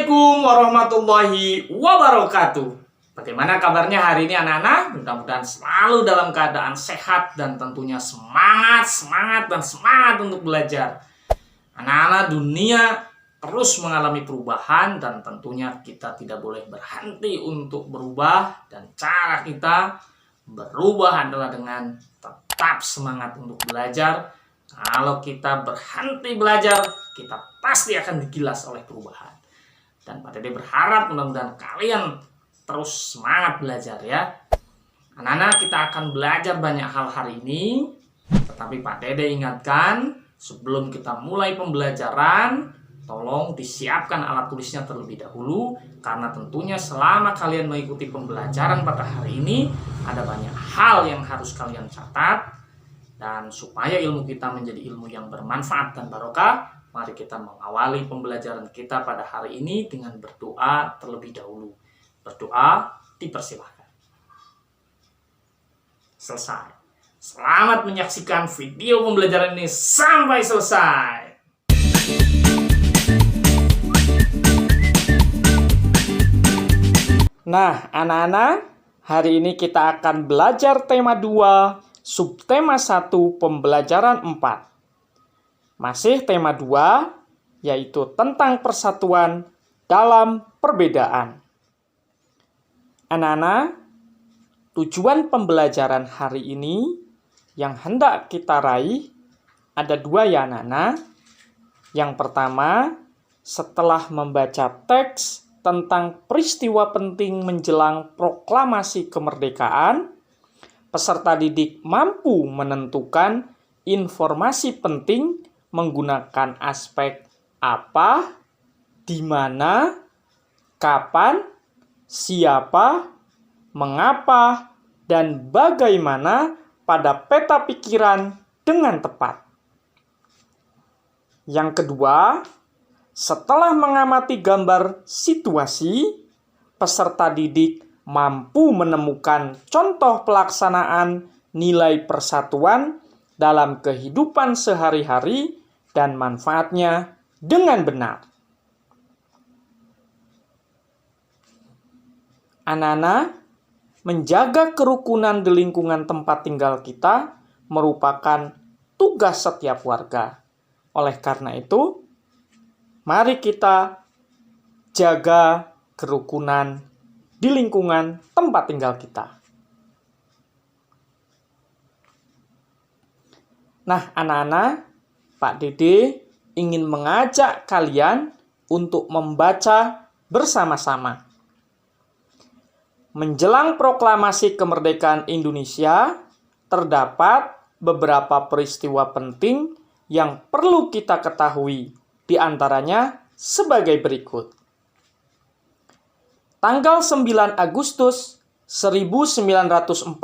Assalamualaikum warahmatullahi wabarakatuh. Bagaimana kabarnya hari ini anak-anak? Mudah-mudahan selalu dalam keadaan sehat dan tentunya semangat untuk belajar. Anak-anak, dunia terus mengalami perubahan dan tentunya kita tidak boleh berhenti untuk berubah, dan cara kita berubah adalah dengan tetap semangat untuk belajar. Kalau kita berhenti belajar, kita pasti akan digilas oleh perubahan. Dan Pak Dede berharap mudah-mudahan kalian terus semangat belajar ya. Anak-anak, kita akan belajar banyak hal hari ini. Tetapi Pak Dede ingatkan, sebelum kita mulai pembelajaran, tolong disiapkan alat tulisnya terlebih dahulu. Karena tentunya selama kalian mengikuti pembelajaran pada hari ini, ada banyak hal yang harus kalian catat. Dan supaya ilmu kita menjadi ilmu yang bermanfaat dan barokah, mari kita mengawali pembelajaran kita pada hari ini dengan berdoa terlebih dahulu. Berdoa dipersilahkan. Selesai. Selamat menyaksikan video pembelajaran ini sampai selesai. Nah, anak-anak, hari ini kita akan belajar tema 2, subtema 1, pembelajaran 4. Masih tema 2, yaitu tentang persatuan dalam perbedaan. Anak-anak, tujuan pembelajaran hari ini yang hendak kita raih ada 2 ya anak-anak. Yang pertama, setelah membaca teks tentang peristiwa penting menjelang proklamasi kemerdekaan, peserta didik mampu menentukan informasi penting menggunakan aspek apa, di mana, kapan, siapa, mengapa, dan bagaimana pada peta pikiran dengan tepat. Yang kedua, setelah mengamati gambar situasi, peserta didik mampu menemukan contoh pelaksanaan nilai persatuan dalam kehidupan sehari-hari dan manfaatnya dengan benar. Anak-anak, menjaga kerukunan di lingkungan tempat tinggal kita merupakan tugas setiap warga. Oleh karena itu, mari kita jaga kerukunan di lingkungan tempat tinggal kita. Nah, anak-anak, Pak Dede ingin mengajak kalian untuk membaca bersama-sama. Menjelang proklamasi kemerdekaan Indonesia, terdapat beberapa peristiwa penting yang perlu kita ketahui, di antaranya sebagai berikut. Tanggal 9 Agustus 1945,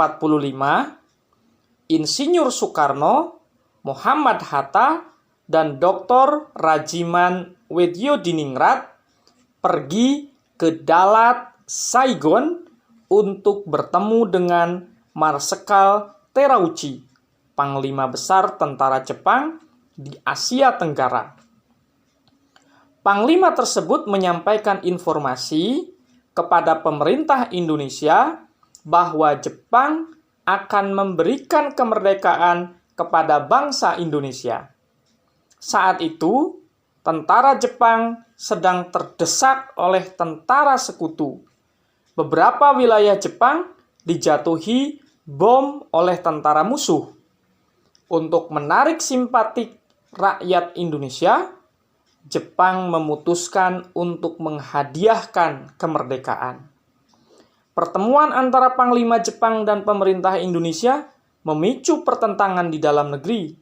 Insinyur Soekarno, Muhammad Hatta, dan Dr. Rajiman Wedyodiningrat pergi ke Dalat, Saigon untuk bertemu dengan Marsekal Terauchi, Panglima Besar Tentara Jepang di Asia Tenggara. Panglima tersebut menyampaikan informasi kepada pemerintah Indonesia bahwa Jepang akan memberikan kemerdekaan kepada bangsa Indonesia. Saat itu, tentara Jepang sedang terdesak oleh tentara sekutu. Beberapa wilayah Jepang dijatuhi bom oleh tentara musuh. Untuk menarik simpati rakyat Indonesia, Jepang memutuskan untuk menghadiahkan kemerdekaan. Pertemuan antara Panglima Jepang dan pemerintah Indonesia memicu pertentangan di dalam negeri.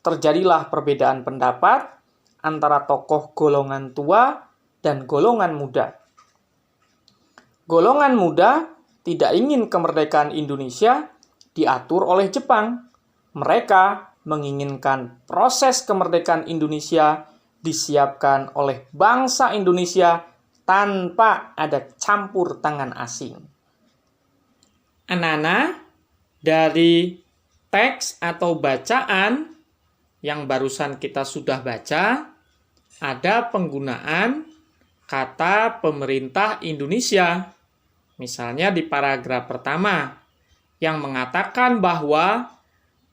Terjadilah perbedaan pendapat antara tokoh golongan tua dan golongan muda. Golongan muda tidak ingin kemerdekaan Indonesia diatur oleh Jepang. Mereka menginginkan proses kemerdekaan Indonesia disiapkan oleh bangsa Indonesia tanpa ada campur tangan asing. Anak-anak, dari teks atau bacaan yang barusan kita sudah baca, ada penggunaan kata pemerintah Indonesia. Misalnya di paragraf pertama yang mengatakan bahwa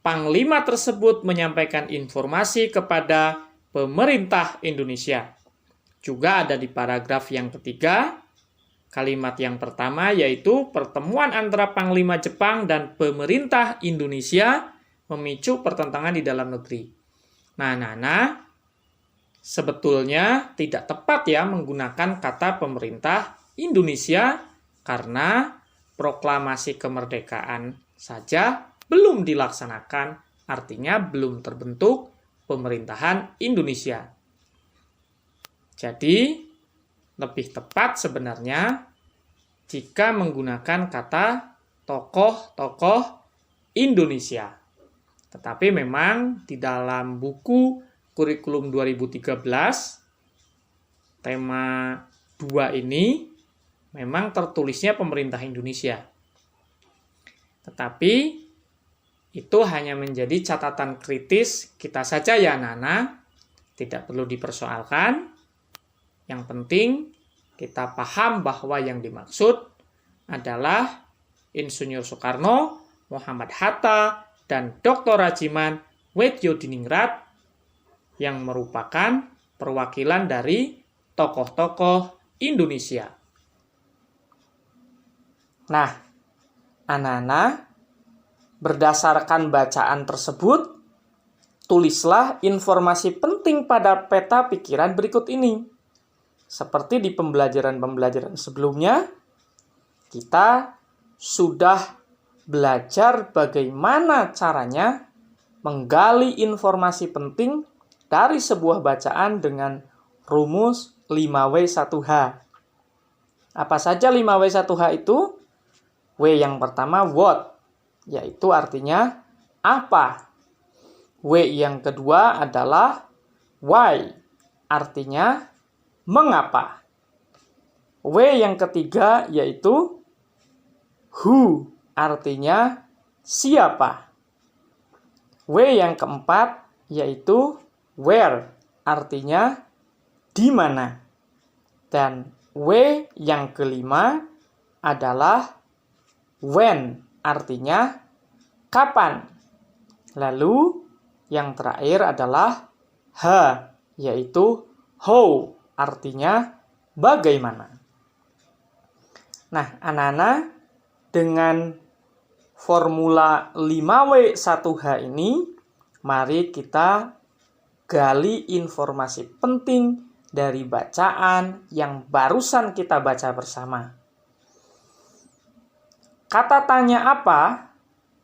Panglima tersebut menyampaikan informasi kepada pemerintah Indonesia. Juga ada di paragraf yang ketiga, kalimat yang pertama yaitu pertemuan antara Panglima Jepang dan pemerintah Indonesia memicu pertentangan di dalam negeri. Nah, sebetulnya tidak tepat ya menggunakan kata pemerintah Indonesia karena proklamasi kemerdekaan saja belum dilaksanakan, artinya belum terbentuk pemerintahan Indonesia. Jadi, lebih tepat sebenarnya jika menggunakan kata tokoh-tokoh Indonesia. Tetapi memang di dalam buku kurikulum 2013, tema 2 ini memang tertulisnya pemerintah Indonesia. Tetapi itu hanya menjadi catatan kritis kita saja ya anak-anak, tidak perlu dipersoalkan. Yang penting kita paham bahwa yang dimaksud adalah Insinyur Soekarno, Muhammad Hatta, dan Dr. Rajiman Weddiodiningrat yang merupakan perwakilan dari tokoh-tokoh Indonesia. Nah, anak-anak, berdasarkan bacaan tersebut, tulislah informasi penting pada peta pikiran berikut ini. Seperti di pembelajaran-pembelajaran sebelumnya, kita sudah belajar bagaimana caranya menggali informasi penting dari sebuah bacaan dengan rumus 5W1H. Apa saja 5W1H itu? W yang pertama what, yaitu artinya apa. W yang kedua adalah why, artinya mengapa. W yang ketiga yaitu who, artinya siapa. W yang keempat yaitu where, artinya di mana. Dan W yang kelima adalah when, artinya kapan. Lalu yang terakhir adalah H, yaitu how, artinya bagaimana. Nah, anak-anak, dengan formula 5W1H ini, mari kita gali informasi penting dari bacaan yang barusan kita baca bersama. Kata tanya apa?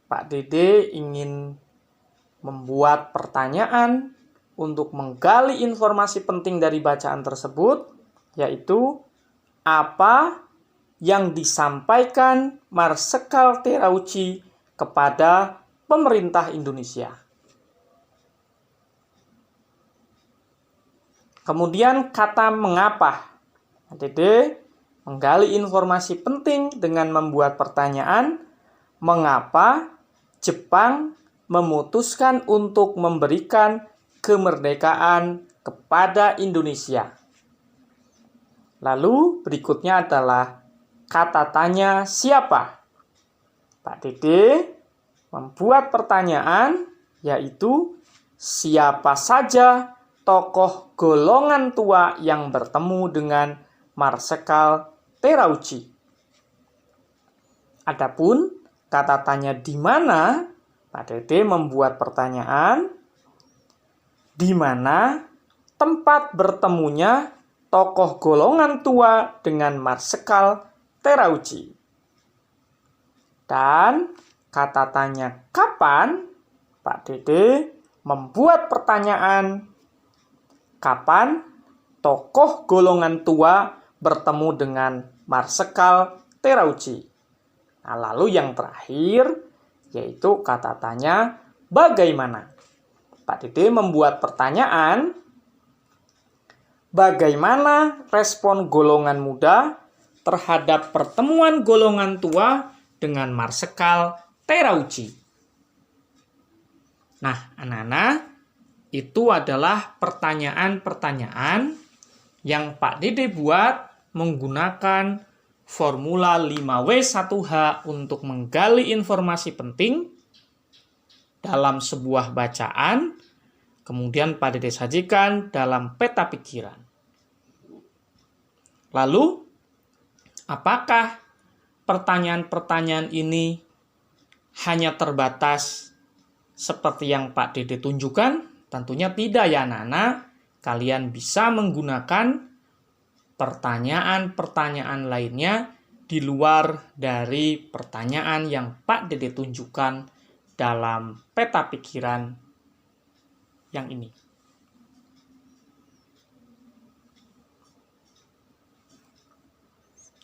Pak Dede ingin membuat pertanyaan untuk menggali informasi penting dari bacaan tersebut, yaitu apa yang disampaikan Marsekal Terauchi kepada pemerintah Indonesia. Kemudian kata mengapa. Pak Dede menggali informasi penting dengan membuat pertanyaan, mengapa Jepang memutuskan untuk memberikan kemerdekaan kepada Indonesia. Lalu berikutnya adalah kata tanya siapa. Pak Dede membuat pertanyaan, yaitu siapa saja tokoh golongan tua yang bertemu dengan Marsekal Terauchi. Adapun kata tanya di mana, Pak Dede membuat pertanyaan di mana tempat bertemunya tokoh golongan tua dengan Marsekal Terauchi. Dan kata tanya kapan, Pak Dede membuat pertanyaan kapan tokoh golongan tua bertemu dengan Marsekal Terauchi. Nah, lalu yang terakhir yaitu kata tanya bagaimana. Pak Dede membuat pertanyaan, bagaimana respon golongan muda terhadap pertemuan golongan tua dengan Marsekal Terauchi. Nah, anak-anak, itu adalah pertanyaan-pertanyaan yang Pak Dede buat menggunakan formula 5W1H untuk menggali informasi penting dalam sebuah bacaan, kemudian Pak Dede sajikan dalam peta pikiran. Lalu, apakah pertanyaan-pertanyaan ini hanya terbatas seperti yang Pak Dede tunjukkan? Tentunya tidak ya anak-anak. Kalian bisa menggunakan pertanyaan-pertanyaan lainnya di luar dari pertanyaan yang Pak Dede tunjukkan dalam peta pikiran yang ini.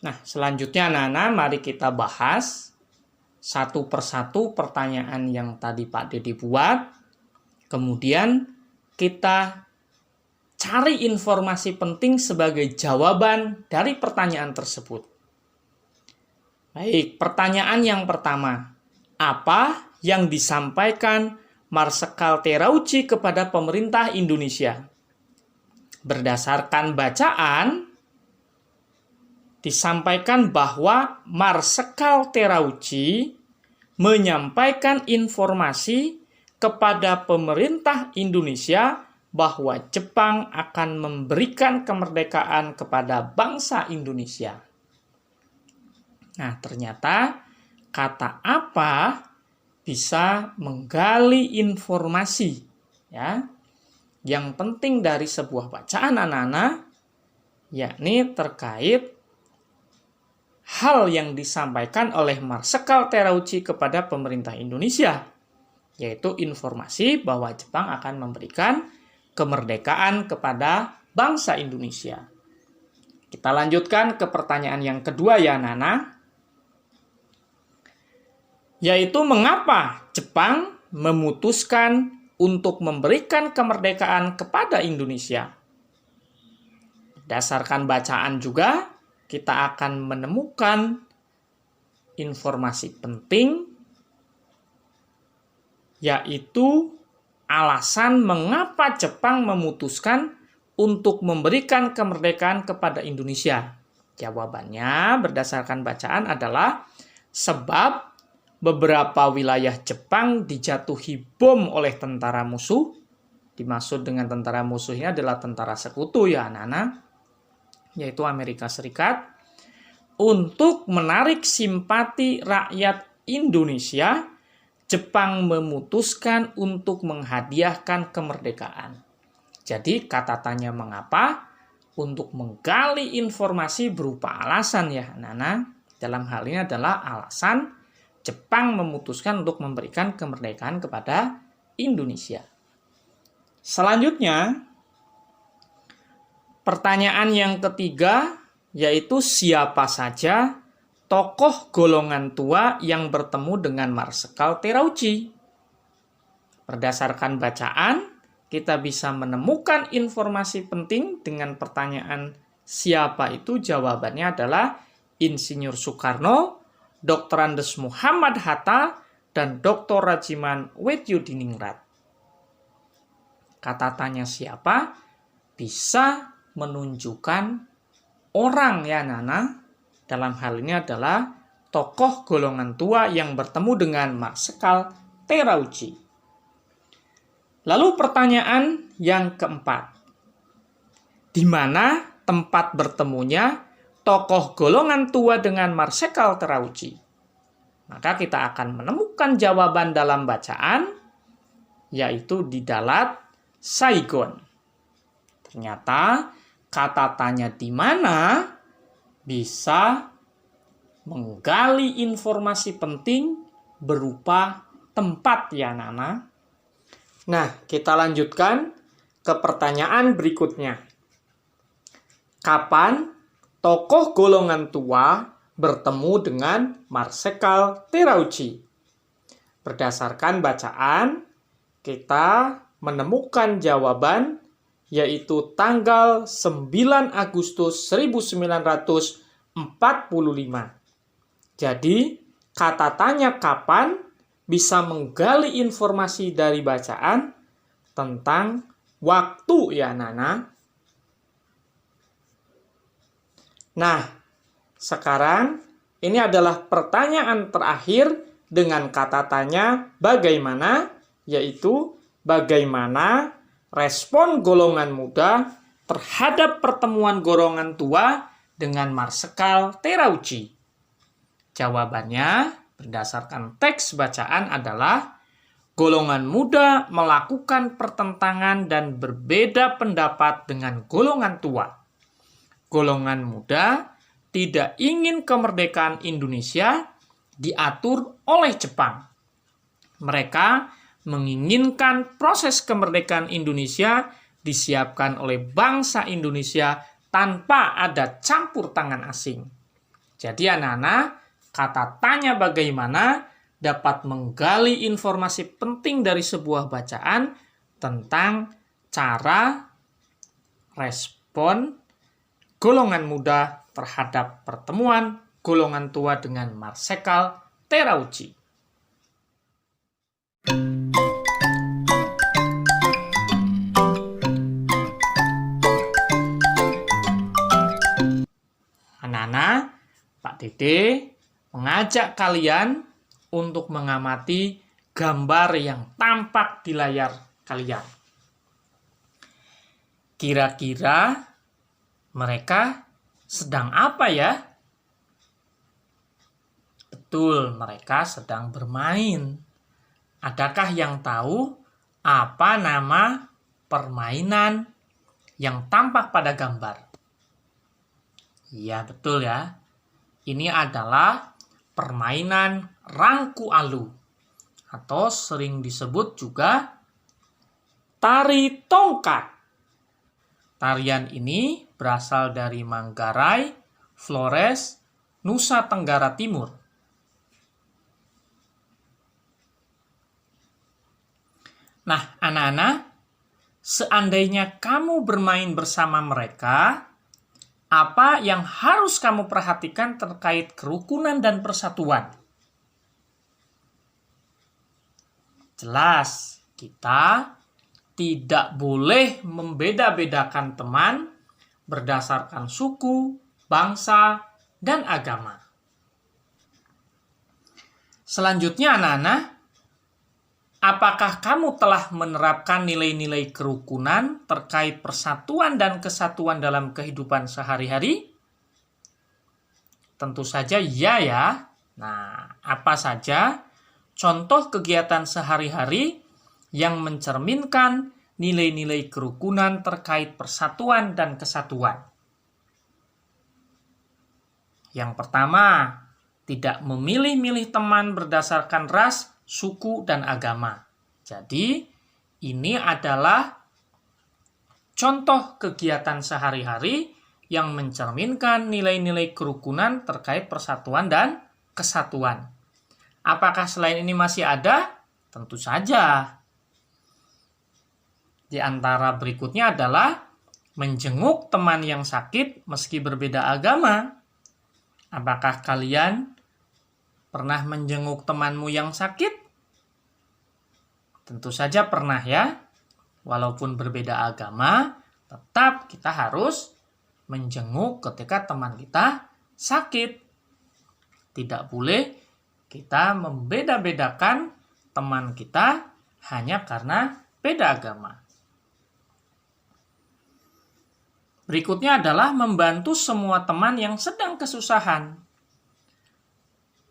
Nah, selanjutnya anak-anak, mari kita bahas satu persatu pertanyaan yang tadi Pak Dede buat. Kemudian kita cari informasi penting sebagai jawaban dari pertanyaan tersebut. Baik, pertanyaan yang pertama. Apa yang disampaikan Marsekal Terauchi kepada pemerintah Indonesia? Berdasarkan bacaan, disampaikan bahwa Marsekal Terauchi menyampaikan informasi kepada pemerintah Indonesia bahwa Jepang akan memberikan kemerdekaan kepada bangsa Indonesia. Nah, ternyata kata apa bisa menggali informasi ya. Yang penting dari sebuah bacaan anak-anak yakni terkait hal yang disampaikan oleh Marsekal Terauchi kepada pemerintah Indonesia, yaitu informasi bahwa Jepang akan memberikan kemerdekaan kepada bangsa Indonesia. Kita lanjutkan ke pertanyaan yang kedua ya Nana, yaitu mengapa Jepang memutuskan untuk memberikan kemerdekaan kepada Indonesia? Berdasarkan bacaan juga, kita akan menemukan informasi penting, yaitu alasan mengapa Jepang memutuskan untuk memberikan kemerdekaan kepada Indonesia. Jawabannya berdasarkan bacaan adalah sebab beberapa wilayah Jepang dijatuhi bom oleh tentara musuh. Dimaksud dengan tentara musuh ini adalah tentara sekutu ya anak-anak, yaitu Amerika Serikat, untuk menarik simpati rakyat Indonesia. Jepang memutuskan untuk menghadiahkan kemerdekaan. Jadi kata tanya mengapa untuk menggali informasi berupa alasan ya Nana. Dalam hal ini adalah alasan Jepang memutuskan untuk memberikan kemerdekaan kepada Indonesia. Selanjutnya, pertanyaan yang ketiga yaitu siapa saja tokoh golongan tua yang bertemu dengan Marsekal Terauchi. Berdasarkan bacaan, kita bisa menemukan informasi penting dengan pertanyaan siapa itu. Jawabannya adalah Insinyur Soekarno, Dr. Andes Muhammad Hatta, dan Dr. Rajiman Wedyudiningrat. Kata tanya siapa bisa menunjukkan orang ya Nana. Dalam hal ini adalah tokoh golongan tua yang bertemu dengan Marsekal Terauchi. Lalu pertanyaan yang keempat. Di mana tempat bertemunya tokoh golongan tua dengan Marsekal Terauchi? Maka kita akan menemukan jawaban dalam bacaan, yaitu di Dalat, Saigon. Ternyata kata tanya di mana bisa menggali informasi penting berupa tempat ya Nana. Nah, kita lanjutkan ke pertanyaan berikutnya. Kapan tokoh golongan tua bertemu dengan Marsekal Terauchi? Berdasarkan bacaan, kita menemukan jawaban yaitu tanggal 9 Agustus 1945. Jadi, kata tanya kapan bisa menggali informasi dari bacaan tentang waktu ya Nana. Nah, sekarang ini adalah pertanyaan terakhir dengan kata tanya bagaimana, yaitu bagaimana respon golongan muda terhadap pertemuan golongan tua dengan Marsekal Terauchi. Jawabannya berdasarkan teks bacaan adalah golongan muda melakukan pertentangan dan berbeda pendapat dengan golongan tua. Golongan muda tidak ingin kemerdekaan Indonesia diatur oleh Jepang. Mereka menginginkan proses kemerdekaan Indonesia disiapkan oleh bangsa Indonesia tanpa ada campur tangan asing. Jadi anak-anak, kata tanya bagaimana dapat menggali informasi penting dari sebuah bacaan tentang cara respon golongan muda terhadap pertemuan golongan tua dengan Marsekal Terauchi. Anak-anak, Pak Dede mengajak kalian untuk mengamati gambar yang tampak di layar kalian. Kira-kira mereka sedang apa ya? Betul, mereka sedang bermain. Adakah yang tahu apa nama permainan yang tampak pada gambar? Iya, betul ya. Ini adalah permainan rangku alu atau sering disebut juga tari tongkat. Tarian ini berasal dari Manggarai, Flores, Nusa Tenggara Timur. Nah, anak-anak, seandainya kamu bermain bersama mereka, apa yang harus kamu perhatikan terkait kerukunan dan persatuan? Jelas, kita tidak boleh membeda-bedakan teman berdasarkan suku, bangsa, dan agama. Selanjutnya, anak-anak, apakah kamu telah menerapkan nilai-nilai kerukunan terkait persatuan dan kesatuan dalam kehidupan sehari-hari? Tentu saja iya ya. Nah, apa saja contoh kegiatan sehari-hari yang mencerminkan nilai-nilai kerukunan terkait persatuan dan kesatuan? Yang pertama, tidak memilih-milih teman berdasarkan ras, suku, dan agama. Jadi, ini adalah contoh kegiatan sehari-hari yang mencerminkan nilai-nilai kerukunan terkait persatuan dan kesatuan. Apakah selain ini masih ada? Tentu saja. Di antara berikutnya adalah menjenguk teman yang sakit meski berbeda agama. Apakah kalian pernah menjenguk temanmu yang sakit? Tentu saja pernah ya. Walaupun berbeda agama, tetap kita harus menjenguk ketika teman kita sakit. Tidak boleh kita membeda-bedakan teman kita hanya karena beda agama. Berikutnya adalah membantu semua teman yang sedang kesusahan.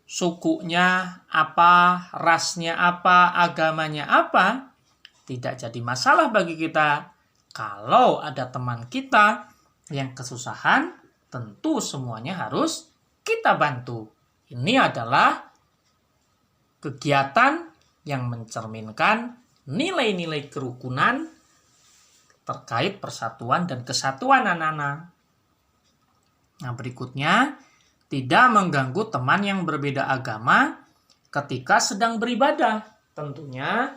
Sukunya apa, rasnya apa, agamanya apa, tidak jadi masalah bagi kita. Kalau ada teman kita yang kesusahan, tentu semuanya harus kita bantu. Ini adalah kegiatan yang mencerminkan nilai-nilai kerukunan terkait persatuan dan kesatuan anak-anak. Nah, berikutnya, tidak mengganggu teman yang berbeda agama ketika sedang beribadah. Tentunya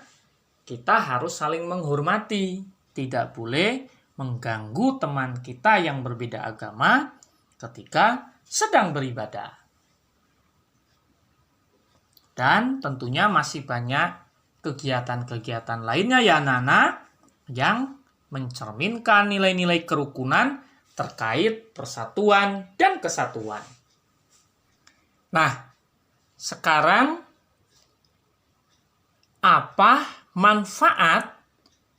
kita harus saling menghormati. Tidak boleh mengganggu teman kita yang berbeda agama ketika sedang beribadah. Dan tentunya masih banyak kegiatan-kegiatan lainnya ya anak-anak yang mencerminkan nilai-nilai kerukunan terkait persatuan dan kesatuan. Nah, sekarang apa manfaat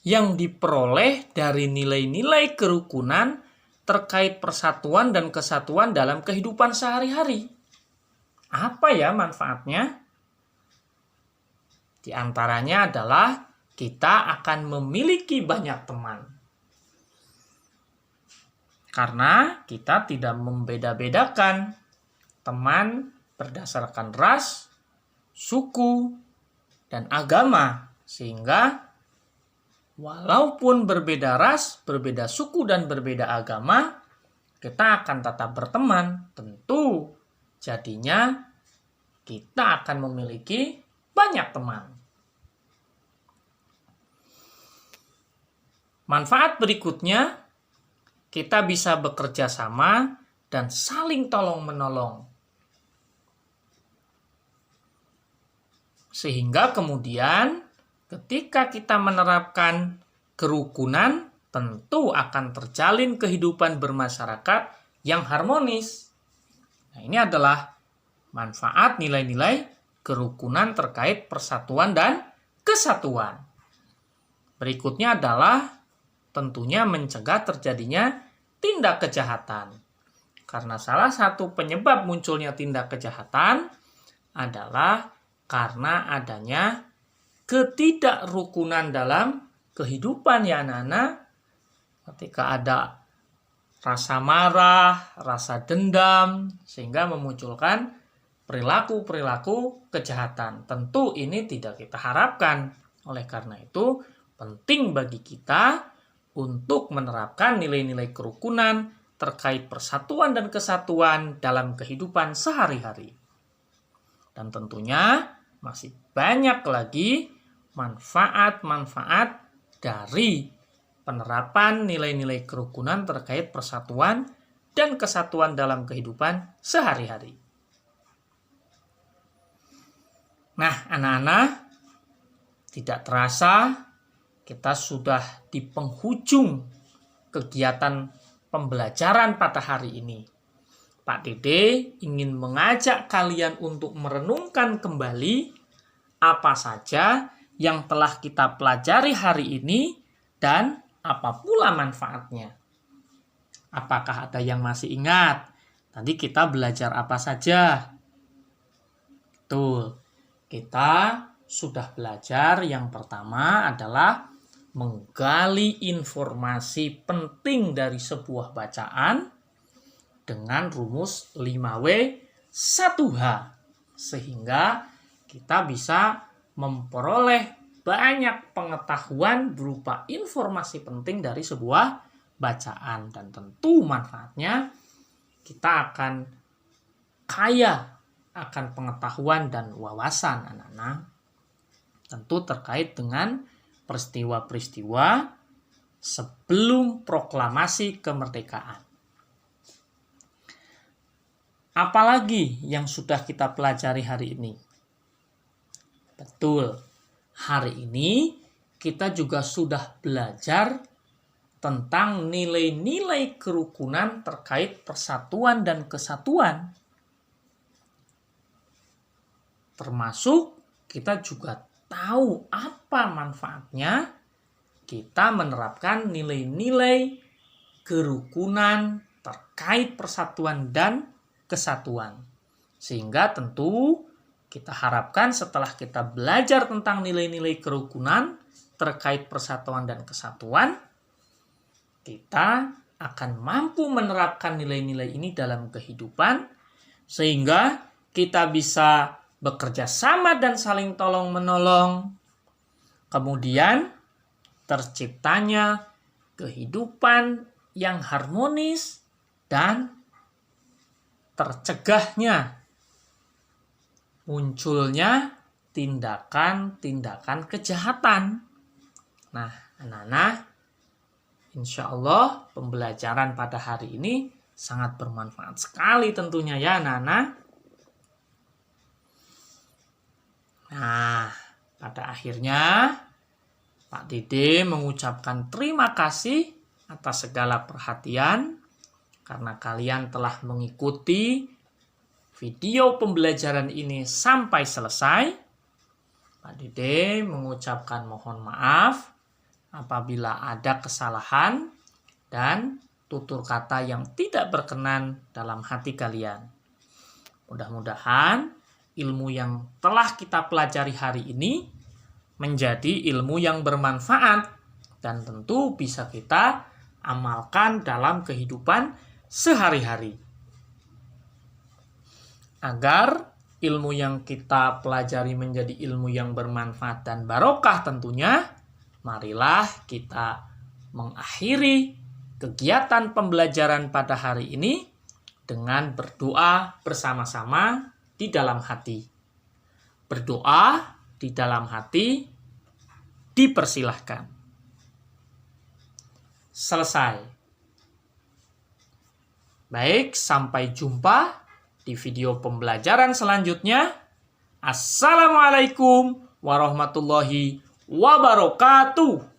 yang diperoleh dari nilai-nilai kerukunan terkait persatuan dan kesatuan dalam kehidupan sehari-hari? Apa ya manfaatnya? Di antaranya adalah kita akan memiliki banyak teman. Karena kita tidak membeda-bedakan teman berdasarkan ras, suku, dan agama. Sehingga walaupun berbeda ras, berbeda suku, dan berbeda agama, kita akan tetap berteman. Tentu jadinya kita akan memiliki banyak teman. Manfaat berikutnya, kita bisa bekerja sama dan saling tolong-menolong. Sehingga kemudian ketika kita menerapkan kerukunan, tentu akan terjalin kehidupan bermasyarakat yang harmonis. Nah, ini adalah manfaat nilai-nilai kerukunan terkait persatuan dan kesatuan. Berikutnya adalah tentunya mencegah terjadinya tindak kejahatan. Karena salah satu penyebab munculnya tindak kejahatan adalah karena adanya ketidakrukunan dalam kehidupan ya anak-anak. Ketika ada rasa marah, rasa dendam, sehingga memunculkan perilaku-perilaku kejahatan. Tentu ini tidak kita harapkan. Oleh karena itu, penting bagi kita untuk menerapkan nilai-nilai kerukunan terkait persatuan dan kesatuan dalam kehidupan sehari-hari. Dan tentunya masih banyak lagi manfaat-manfaat dari penerapan nilai-nilai kerukunan terkait persatuan dan kesatuan dalam kehidupan sehari-hari. Nah, anak-anak, tidak terasa kita sudah di penghujung kegiatan pembelajaran pada hari ini. Pak Dede ingin mengajak kalian untuk merenungkan kembali apa saja yang telah kita pelajari hari ini dan apa pula manfaatnya. Apakah ada yang masih ingat? Tadi kita belajar apa saja? Betul. Kita sudah belajar yang pertama adalah menggali informasi penting dari sebuah bacaan dengan rumus 5W 1H. Sehingga kita bisa memperoleh banyak pengetahuan berupa informasi penting dari sebuah bacaan. Dan tentu manfaatnya kita akan kaya akan pengetahuan dan wawasan anak-anak. Tentu terkait dengan peristiwa-peristiwa sebelum proklamasi kemerdekaan. Apalagi yang sudah kita pelajari hari ini? Betul, hari ini kita juga sudah belajar tentang nilai-nilai kerukunan terkait persatuan dan kesatuan. Termasuk kita juga tahu apa manfaatnya kita menerapkan nilai-nilai kerukunan terkait persatuan dan kesatuan. Sehingga tentu kita harapkan setelah kita belajar tentang nilai-nilai kerukunan terkait persatuan dan kesatuan, kita akan mampu menerapkan nilai-nilai ini dalam kehidupan sehingga kita bisa bekerja sama dan saling tolong-menolong. Kemudian terciptanya kehidupan yang harmonis dan tercegahnya munculnya tindakan-tindakan kejahatan. Nah, anak-anak, insya Allah pembelajaran pada hari ini sangat bermanfaat sekali tentunya ya anak-anak. Nah, pada akhirnya Pak Dede mengucapkan terima kasih atas segala perhatian karena kalian telah mengikuti video pembelajaran ini sampai selesai. Pak Dede mengucapkan mohon maaf apabila ada kesalahan dan tutur kata yang tidak berkenan dalam hati kalian. Mudah-mudahan ilmu yang telah kita pelajari hari ini menjadi ilmu yang bermanfaat dan tentu bisa kita amalkan dalam kehidupan sehari-hari. Agar ilmu yang kita pelajari menjadi ilmu yang bermanfaat dan barokah tentunya, marilah kita mengakhiri kegiatan pembelajaran pada hari ini dengan berdoa bersama-sama di dalam hati. Berdoa di dalam hati dipersilahkan. Selesai. Baik, sampai jumpa di video pembelajaran selanjutnya. Assalamualaikum warahmatullahi wabarakatuh.